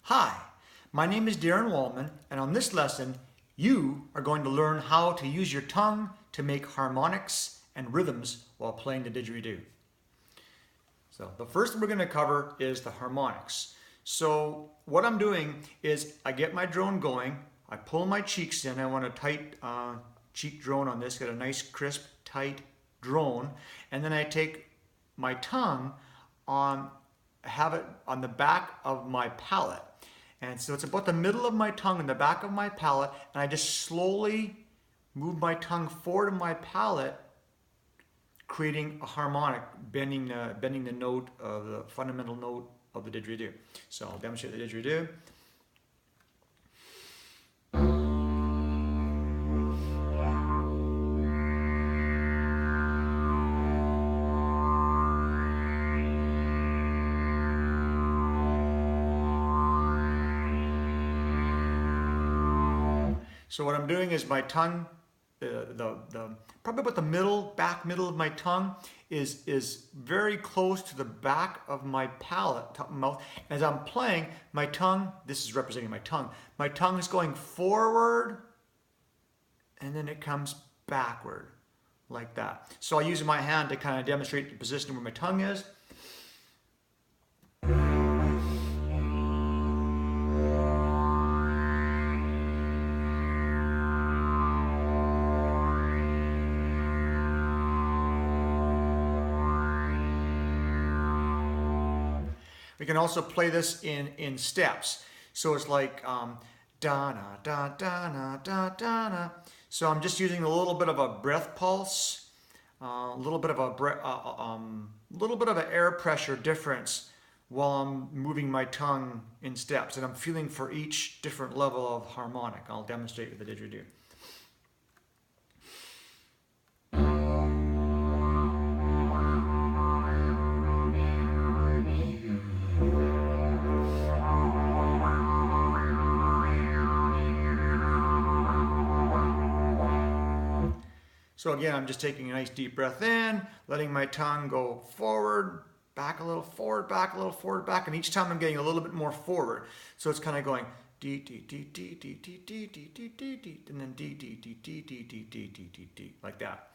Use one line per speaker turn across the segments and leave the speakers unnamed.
Hi, my name is Daran Wallman, and on this lesson, you are going to learn how to use your tongue to make harmonics and rhythms while playing the didgeridoo. So the first thing we're going to cover is the harmonics. So what I'm doing is I get my drone going, I pull my cheeks in, I want a tight cheek drone on this, get a nice crisp tight drone, and then I take my tongue have it on the back of my palate. And so it's about the middle of my tongue and the back of my palate, and I just slowly move my tongue forward of my palate, creating a harmonic, bending the note of the fundamental note of the didgeridoo. So I'll demonstrate the didgeridoo. So what I'm doing is my tongue, probably about the back middle of my tongue is very close to the back of my palate, top of my mouth. As I'm playing, my tongue, this is representing my tongue is going forward and then it comes backward like that. So I'll use my hand to kind of demonstrate the position where my tongue is. We can also play this in steps. So it's like da na da da na da da na. So I'm just using a little bit of a breath pulse, a little bit of an air pressure difference while I'm moving my tongue in steps, and I'm feeling for each different level of harmonic. I'll demonstrate with the didgeridoo. So again, I'm just taking a nice deep breath in, letting my tongue go forward, back a little, forward, back a little, forward, back, and each time I'm getting a little bit more forward. So it's kind of going dee dee dee dee dee dee dee dee dee dee dee, and then dee dee dee dee dee dee dee dee dee dee, like that.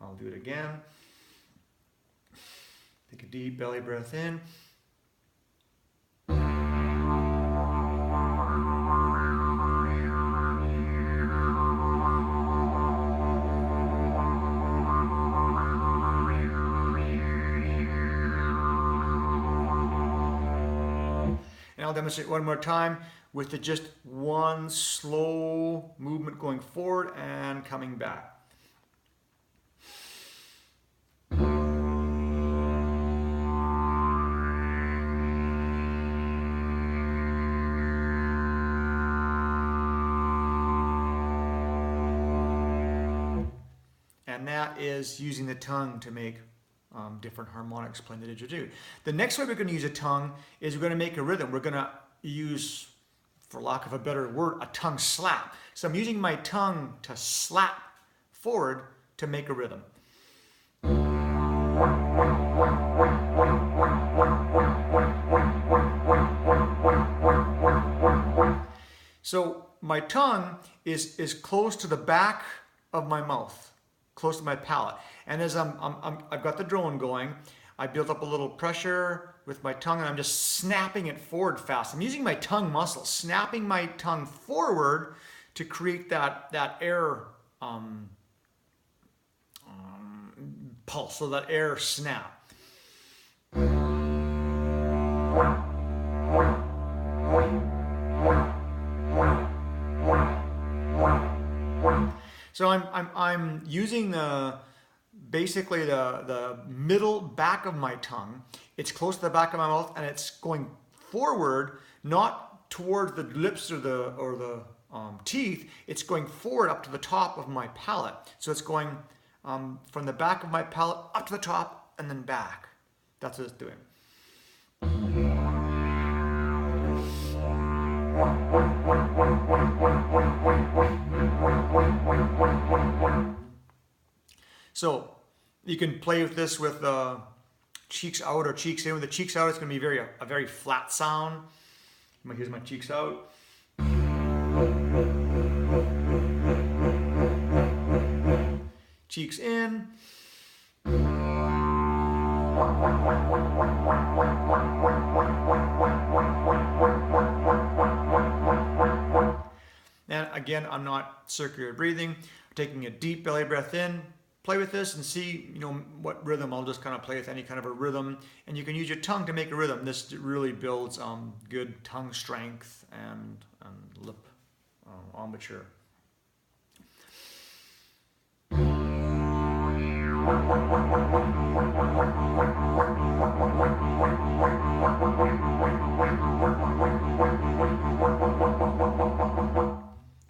I'll do it again. Take a deep belly breath in. And I'll demonstrate one more time with just one slow movement going forward and coming back. And that is using the tongue to make different harmonics playing the didgeridoo. The next way we're going to use a tongue is we're going to make a rhythm. We're going to use, for lack of a better word, a tongue slap. So I'm using my tongue to slap forward to make a rhythm. So my tongue is close to the back of my mouth, close to my palate. And as I've got the drone going, I built up a little pressure with my tongue, and I'm just snapping it forward fast. I'm using my tongue muscle, snapping my tongue forward to create that air pulse, so that air snap. So I'm using basically the middle back of my tongue. It's close to the back of my mouth, and it's going forward, not towards the lips or the teeth. It's going forward up to the top of my palate. So it's going from the back of my palate up to the top and then back. That's what it's doing. So you can play with this with cheeks out or cheeks in. With the cheeks out, it's going to be a very flat sound. Here's my cheeks out. Cheeks in. And again, I'm not circular breathing. I'm taking a deep belly breath in. Play with this and see, what rhythm. I'll just kind of play with any kind of a rhythm. And you can use your tongue to make a rhythm. This really builds good tongue strength and lip embouchure.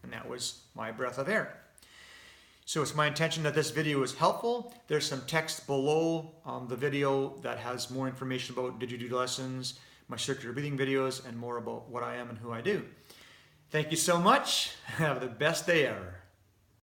And that was my breath of air. So it's my intention that this video is helpful. There's some text below the video that has more information about Didgeridoo lessons, my circular breathing videos, and more about what I am and who I do. Thank you so much. Have the best day ever.